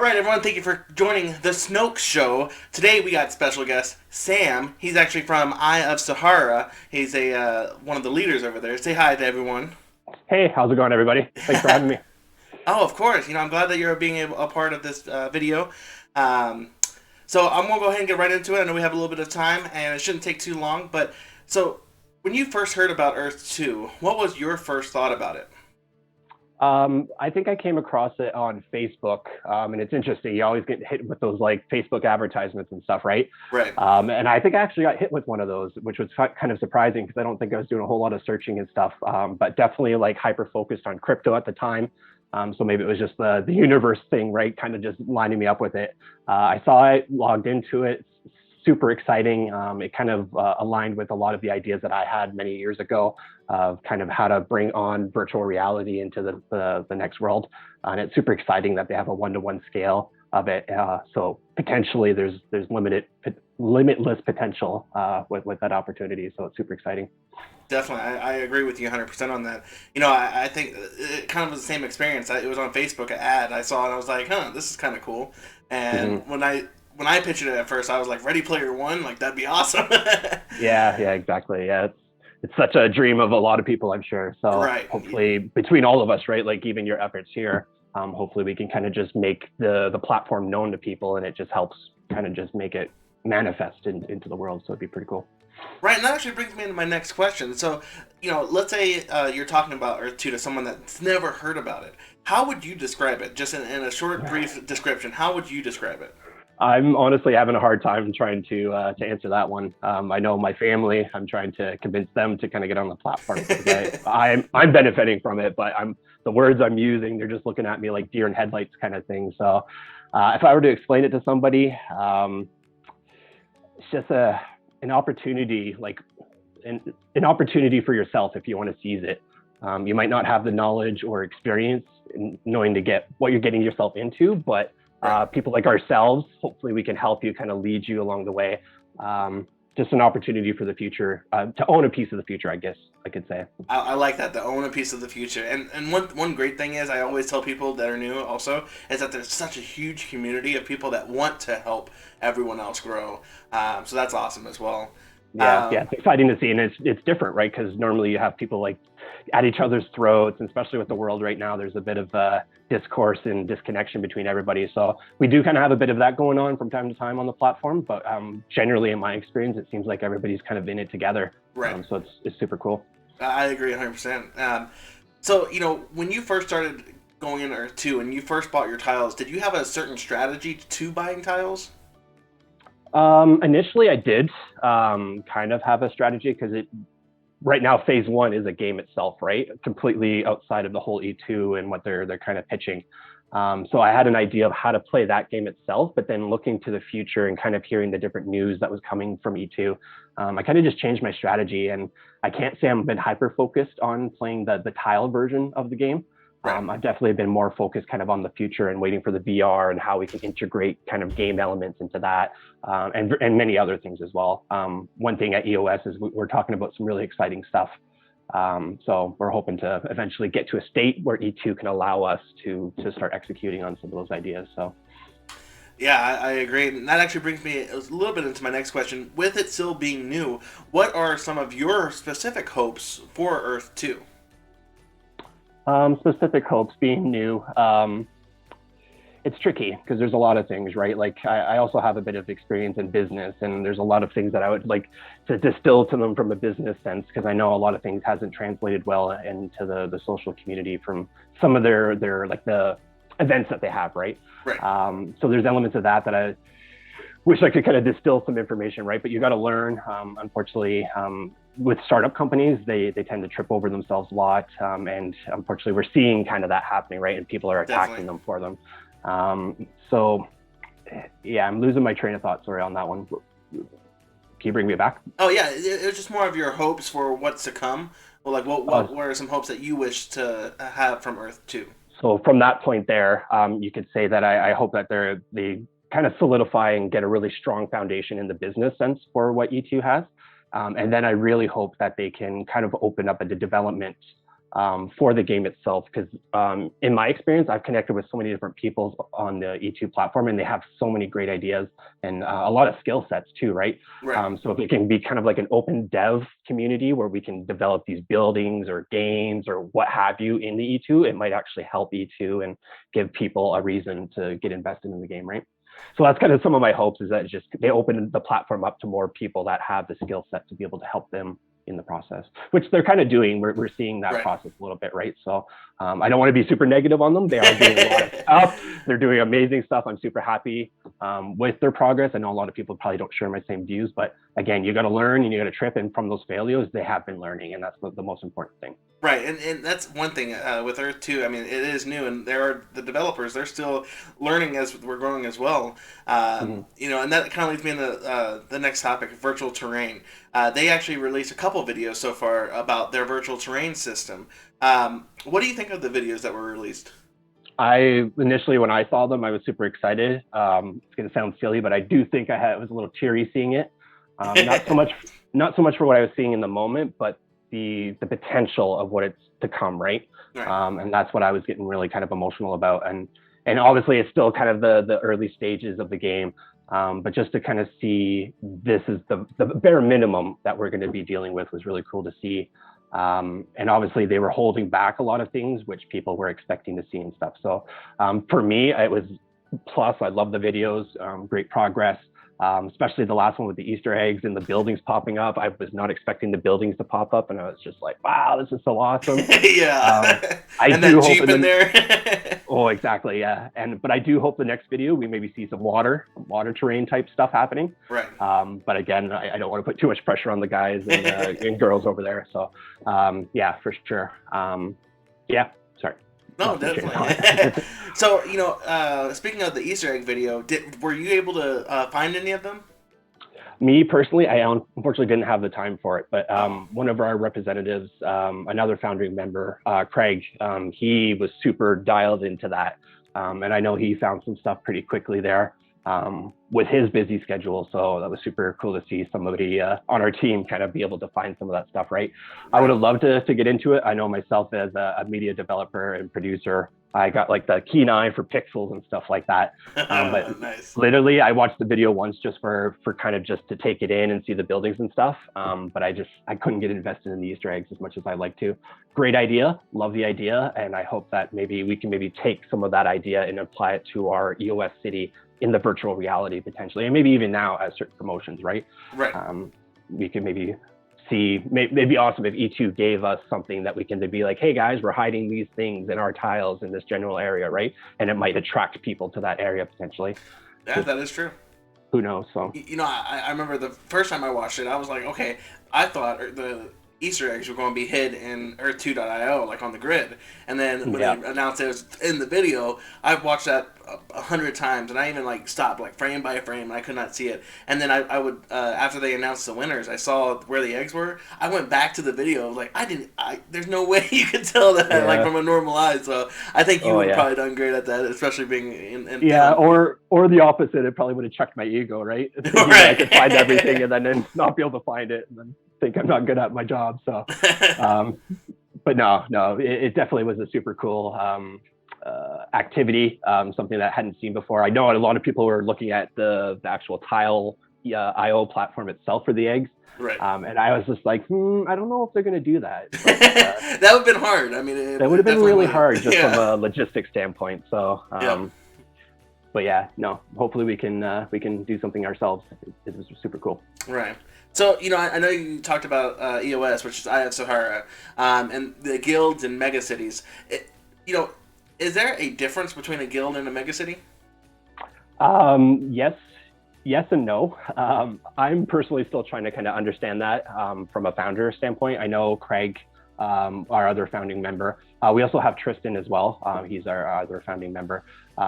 right, everyone, thank you for joining the Snoke Show. Today we got special guest Sam. He's actually from Eye of Sahara. He's a one of the leaders over there. Say hi to everyone. Hey, how's it going, everybody? Thanks for having me. Oh, of course. I'm glad that you're being a part of this video. Um, so I'm gonna go ahead and get right into it. I know we have a little bit of time, and it shouldn't take too long. But so, when you first heard about Earth 2, what was your first thought about it? I think I came across it on Facebook, and it's interesting. You always get hit with those like Facebook advertisements and stuff, right? Right. And I think I actually got hit with one of those, which was kind of surprising because I don't think I was doing a whole lot of searching and stuff, but definitely like hyper focused on crypto at the time. So maybe it was just the universe thing, right? Kind of just lining me up with it. I saw it, logged into it, super exciting. It kind of aligned with a lot of the ideas that I had many years ago of kind of how to bring on virtual reality into the next world. And it's super exciting that they have a one-to-one scale of it. So potentially there's limitless potential with that opportunity. So it's super exciting. Definitely, I agree with you 100% on that. I think it kind of was the same experience. It was on Facebook, an ad I saw, and I was like, "Huh, this is kind of cool." And Mm-hmm. when I pictured it at first, I was like, "Ready Player One, like that'd be awesome." Yeah, exactly. Yeah, it's such a dream of a lot of people, I'm sure. So Right. hopefully, between all of us, right, like even your efforts here, hopefully we can kind of just make the platform known to people, and it just helps kind of just make it manifest into the world. So it'd be pretty cool. Right, and that actually brings me into my next question. So, let's say you're talking about Earth 2 to someone that's never heard about it. How would you describe it? Just in a short, brief description, how would you describe it? I'm honestly having a hard time trying to answer that one. I know my family. I'm trying to convince them to kind of get on the platform because I'm benefiting from it, but the words I'm using. They're just looking at me like deer in headlights kind of thing. So if I were to explain it to somebody, it's just an opportunity, like an opportunity for yourself if you want to seize it. You might not have the knowledge or experience in knowing to get what you're getting yourself into, but Right. people like ourselves, hopefully we can help you, kind of lead you along the way. Just an opportunity for the future, to own a piece of the future, I guess I could say. I like that, to own a piece of the future. And one great thing is, I always tell people that are new also, is that there's such a huge community of people that want to help everyone else grow. So that's awesome as well. Yeah, Um, it's exciting to see, and it's different, right? Because normally you have people like at each other's throats, and especially with the world right now, there's a bit of discourse and disconnection between everybody. So we do kind of have a bit of that going on from time to time on the platform, but generally, in my experience, it seems like everybody's kind of in it together. right. So it's super cool. I agree 100%. So, when you first started going into Earth 2 and you first bought your tiles, did you have a certain strategy to buying tiles? Initially, I did kind of have a strategy because it right now phase one is a game itself, right? Completely outside of the whole E2 and what they're kind of pitching. So I had an idea of how to play that game itself, but then looking to the future and kind of hearing the different news that was coming from E2, I kind of just changed my strategy. And I can't say I've been hyper focused on playing the tile version of the game. Right. I've definitely been more focused kind of on the future and waiting for the VR and how we can integrate kind of game elements into that, and many other things as well. One thing at EOS is we're talking about some really exciting stuff. So we're hoping to eventually get to a state where E2 can allow us to start executing on some of those ideas. So Yeah, I agree. And that actually brings me a little bit into my next question. With it still being new, what are some of your specific hopes for Earth 2? specific hopes being new. It's tricky because there's a lot of things, right? Like I also have a bit of experience in business, and there's a lot of things that I would like to distill to them from a business sense because I know a lot of things hasn't translated well into the social community from some of their like the events that they have, right? Right. So there's elements of that I wish I could kind of distill some information, right? But you got to learn. Unfortunately, with startup companies, they tend to trip over themselves a lot, and unfortunately, we're seeing kind of that happening, right? And people are Definitely. attacking them for them. So yeah, I'm losing my train of thought. Sorry on that one. Can you bring me back? Oh yeah, it was just more of your hopes for what's to come. Well, like Uh, what are some hopes that you wish to have from Earth 2? so from that point there, you could say that I hope that they kind of solidify and get a really strong foundation in the business sense for what E2 has. And then I really hope that they can kind of open up the development for the game itself. Because in my experience, I've connected with so many different people on the E2 platform, and they have so many great ideas and a lot of skill sets too, right? Right. So if it can be kind of like an open dev community where we can develop these buildings or games or what have you in the E2, it might actually help E2 and give people a reason to get invested in the game, right? So that's kind of some of my hopes, is that just they open the platform up to more people that have the skill set to be able to help them in the process, which they're kind of doing. We're seeing that Right. process a little bit, right? So I don't want to be super negative on them. They are doing a lot of stuff. They're doing amazing stuff. I'm super happy with their progress. I know a lot of people probably don't share my same views, but again, you got to learn and you got to trip. And from those failures, they have been learning, and that's the most important thing. Right, and that's one thing with Earth 2. I mean, it is new, and there are the developers. They're still learning as we're growing as well. You know, and that kind of leads me into the next topic, virtual terrain. They actually released a couple videos so far about their virtual terrain system. What do you think of the videos that were released? I initially, when I saw them, I was super excited. It's going to sound silly, but I do think I was a little teary seeing it. Not so much for what I was seeing in the moment, but the potential of what it's to come, right? Right. And that's what I was getting really kind of emotional about. And obviously, it's still kind of the early stages of the game. But just to kind of see this is the bare minimum that we're going to be dealing with was really cool to see. And obviously they were holding back a lot of things which people were expecting to see and stuff. So for me, it was plus. I love the videos, great progress, especially the last one with the Easter eggs and the buildings popping up. I was not expecting the buildings to pop up, and I was just like, wow, this is so awesome. Yeah. I and do that hope Jeep in there. Oh, exactly, yeah. But I do hope the next video we maybe see some water terrain type stuff happening. Right. But again, I don't want to put too much pressure on the guys and girls over there. So yeah, for sure. Yeah, sorry. No, definitely. So, you know, speaking of the Easter egg video, were you able to find any of them? Me personally, I unfortunately didn't have the time for it, but one of our representatives, another founding member, Craig, he was super dialed into that. And I know he found some stuff pretty quickly there with his busy schedule. So that was super cool to see somebody on our team kind of be able to find some of that stuff, right? I would have loved to get into it. I know myself as a media developer and producer, I got like the keen eye for pixels and stuff like that. But Nice. literally, I watched the video once just for kind of just to take it in and see the buildings and stuff. But I couldn't get invested in the Easter eggs as much as I'd like to. Great idea, love the idea, and I hope that maybe we can take some of that idea and apply it to our EOS city in the virtual reality potentially, and maybe even now as certain promotions, right? Right. We could maybe see, maybe awesome if E2 gave us something that we can be like, hey guys, we're hiding these things in our tiles in this general area, right? And it might attract people to that area potentially. Yeah, that is true. Who knows? So You know, I remember the first time I watched it, I was like, okay, I thought the Easter eggs were going to be hid in Earth2.io, like on the grid. And then when they announced it was in the video, I've watched that 100 times, and I even like stopped like frame by frame, and I could not see it. And then I would after they announced the winners, I saw where the eggs were. I went back to the video, like there's no way you could tell that like from a normal eye. So I think you would have probably done great at that, especially being in or the opposite. It probably would have checked my ego, right? Right. I could find everything and then not be able to find it, and then think I'm not good at my job. So, but no, it definitely was a super cool activity, something that I hadn't seen before. I know a lot of people were looking at the actual tile IO platform itself for the eggs. Right. And I was just like, I don't know if they're going to do that. But, that would have been hard. I mean, that would have been really hard just from a logistics standpoint. So, but yeah, no, hopefully we can do something ourselves. It was super cool. Right. So, you know, I know you talked about EOS, which is Eye of Sahara, and the guilds and megacities. You know, is there a difference between a guild and a megacity? Yes and no. I'm personally still trying to kind of understand that from a founder standpoint. I know Craig, our other founding member. We also have Tristan as well. He's our other founding member.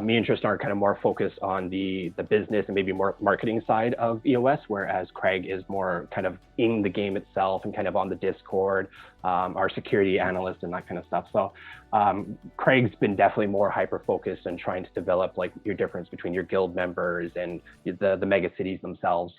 Me and Tristan are kind of more focused on the business and maybe more marketing side of EOS, whereas Craig is more kind of in the game itself and kind of on the Discord, our security analyst and that kind of stuff. So Craig's been definitely more hyper-focused and trying to develop like your difference between your guild members and the mega cities themselves.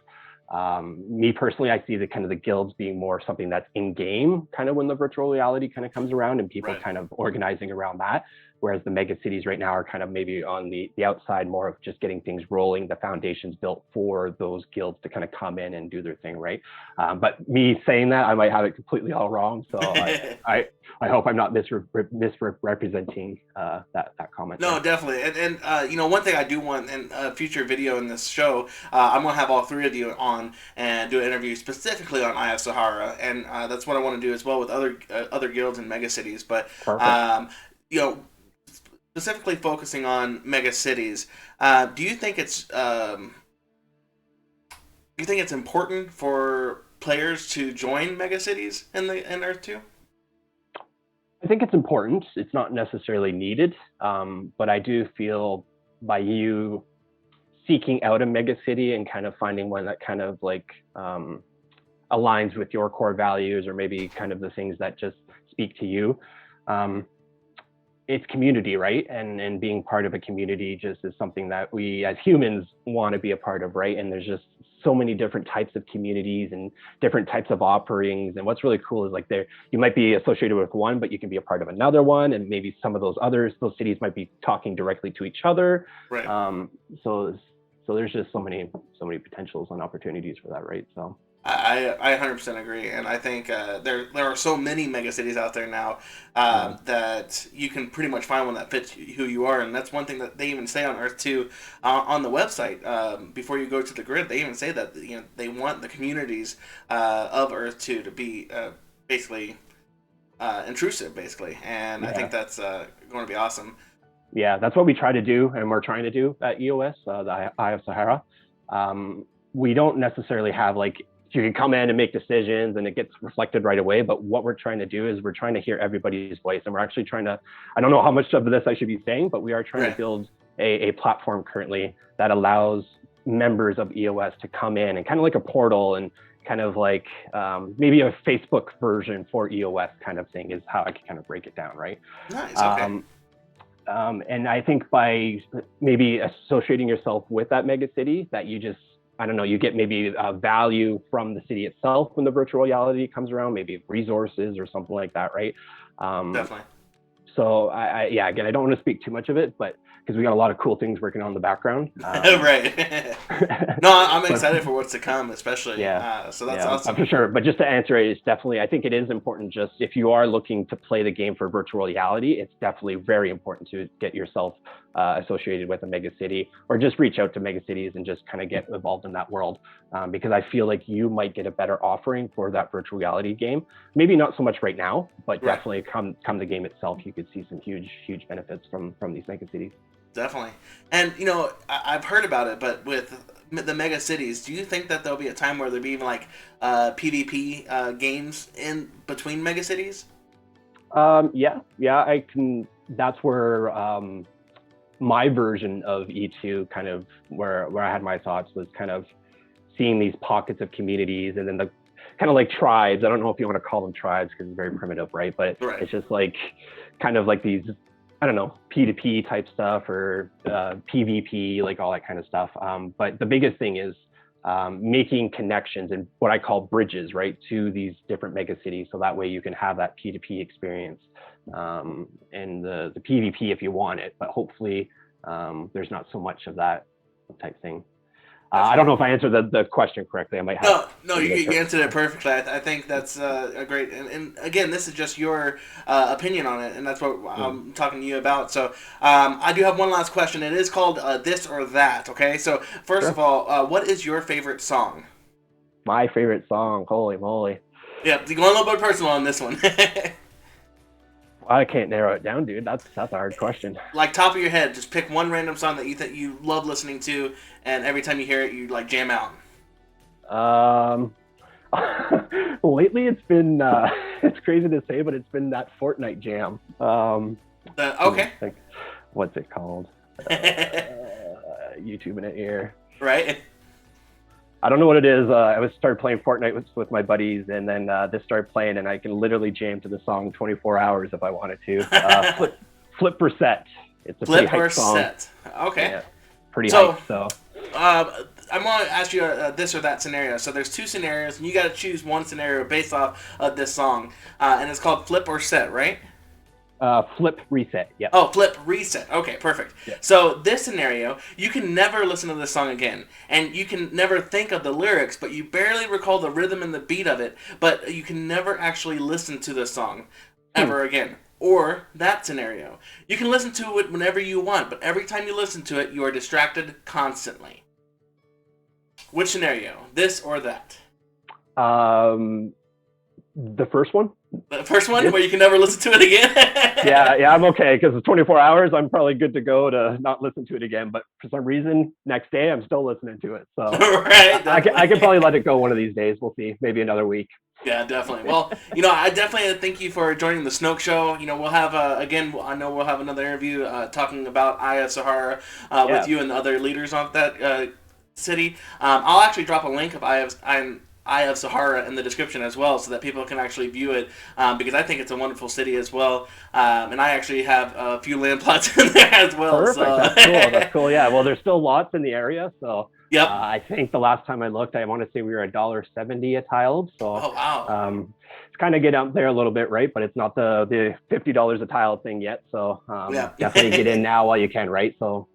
Me personally, I see the kind of the guilds being more something that's in game, kind of when the virtual reality kind of comes around and people Right. kind of organizing around that. Whereas the mega cities right now are kind of maybe on the outside, more of just getting things rolling, the foundations built for those guilds to kind of come in and do their thing, right? But me saying that, I might have it completely all wrong. So I hope I'm not misrepresenting that comment No, there. definitely, and you know, one thing I do want in a future video in this show, I'm gonna have all three of you on and do an interview specifically on Eye of Sahara, and that's what I want to do as well with other guilds and mega cities. But Perfect. you know, specifically focusing on mega cities, do you think it's important for players to join mega cities in Earth 2? I think it's important. It's not necessarily needed, but I do feel by you seeking out a mega city and kind of finding one that kind of like aligns with your core values, or maybe kind of the things that just speak to you. It's community, right? And being part of a community just is something that we as humans want to be a part of, right? And there's just so many different types of communities and different types of offerings. And what's really cool is like you might be associated with one, but you can be a part of another one, and maybe some of those cities might be talking directly to each other. Right. So there's just so many potentials and opportunities for that, right? So I 100% agree, and I think there are so many mega cities out there now that you can pretty much find one that fits who you are, and that's one thing that they even say on Earth 2 on the website before you go to the grid. They even say that they want the communities of Earth 2 to be basically intrusive, basically, and I think that's going to be awesome. Yeah, that's what we try to do, and we're trying to do at EOS, the Eye of Sahara. We don't necessarily have like you can come in and make decisions and it gets reflected right away. But what we're trying to do is we're trying to hear everybody's voice, and we're actually trying to, I don't know how much of this I should be saying, but we are trying to build a platform currently that allows members of EOS to come in and kind of like a portal and kind of like maybe a Facebook version for EOS kind of thing is how I can kind of break it down, right? Nice, okay. And I think by maybe associating yourself with that mega city, that you just, I don't know, you get maybe value from the city itself when the virtual reality comes around, maybe resources or something like that, right? Definitely. So again, I don't want to speak too much of it, but because we got a lot of cool things working on in the background. Right. No, I'm excited for what's to come, especially. So that's awesome. For sure. But just to answer it, it's definitely, I think it is important, just if you are looking to play the game for virtual reality, it's definitely very important to get yourself associated with a mega city, or just reach out to mega cities and just kind of get involved in that world. Because I feel like you might get a better offering for that virtual reality game. Maybe not so much right now, but definitely come the game itself, you could see some huge benefits from these mega cities. Definitely. And, I've heard about it, but with the mega cities, do you think that there'll be a time where there'll be even like PvP games in between mega cities? I can. That's where my version of E2 kind of where I had my thoughts was kind of seeing these pockets of communities, and then the kind of like tribes. I don't know if you want to call them tribes because it's very primitive, right? But it's just like kind of like these, I don't know, P2P type stuff or PvP, like all that kind of stuff. But the biggest thing is making connections and what I call bridges, right, to these different mega cities. So that way you can have that P2P experience and the PvP if you want it. But hopefully there's not so much of that type thing. I don't know if I answered the question correctly. I might have. No, you answered it perfectly. I think that's a great. And again, this is just your opinion on it, and that's what I'm talking to you about. So I do have one last question. It is called This or That. Okay. So first of all, what is your favorite song? My favorite song. Holy moly. Yeah, going a little bit personal on this one. I can't narrow it down, dude. That's a hard question. Like top of your head, just pick one random song that you love listening to, and every time you hear it, you like jam out. Lately it's been it's crazy to say, but it's been that Fortnite jam. Okay. What's it called? YouTube in it here. Right. I don't know what it is. I started playing Fortnite with my buddies, and then this started playing, and I can literally jam to the song 24 hours if I wanted to. Flip Reset. It's a pretty hype song. Okay. Yeah, pretty hype. So, I'm gonna ask you this or that scenario. So there's two scenarios, and you got to choose one scenario based off of this song, and it's called flip or set, right? Flip reset. Yep. Oh, flip reset. Okay, perfect. Yep. So this scenario, you can never listen to this song again, and you can never think of the lyrics, but you barely recall the rhythm and the beat of it, but you can never actually listen to this song ever again. Or that scenario, you can listen to it whenever you want, but every time you listen to it, you are distracted constantly. Which scenario? This or that? The first one. The first one, where you can never listen to it again? yeah, I'm okay, because it's 24 hours. I'm probably good to go to not listen to it again. But for some reason, next day, I'm still listening to it. So right, I can probably let it go one of these days. We'll see. Maybe another week. Yeah, definitely. Well, I definitely thank you for joining the Snoke Show. We'll have, again, I know we'll have another interview talking about Eye of Sahara with you and the other leaders of that city. I'll actually drop a link of Eye of Sahara in the description as well, so that people can actually view it, because I think it's a wonderful city as well, and I actually have a few land plots in there as well. Perfect. So. That's cool. That's cool. Yeah. Well, there's still lots in the area, so yep. I think the last time I looked, I want to say we were $1.70 a tiled. So oh wow. It's kind of get out there a little bit, right? But it's not the $50 a tile thing yet. So definitely get in now while you can, right? So.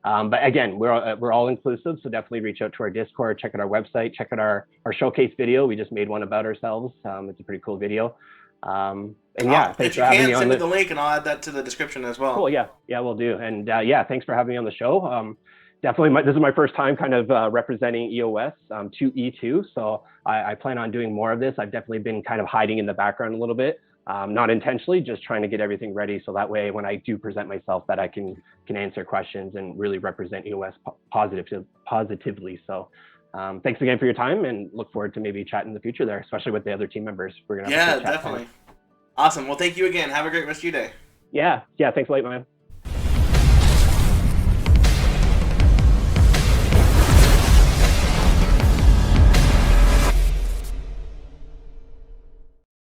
But again, we're all inclusive, so definitely reach out to our Discord, check out our website, check out our showcase video. We just made one about ourselves. It's a pretty cool video. And yeah, thanks for having me on. Send me the link, and I'll add that to the description as well. Cool, yeah, we'll do. And yeah, thanks for having me on the show. Definitely, this is my first time kind of representing EOS to E2, so I plan on doing more of this. I've definitely been kind of hiding in the background a little bit. Not intentionally, just trying to get everything ready so that way when I do present myself that I can answer questions and really represent EOS positively. So thanks again for your time, and look forward to maybe chatting in the future there, especially with the other team members. We're gonna have a chat definitely. Awesome. Well, thank you again. Have a great rest of your day. Yeah, thanks a lot, man.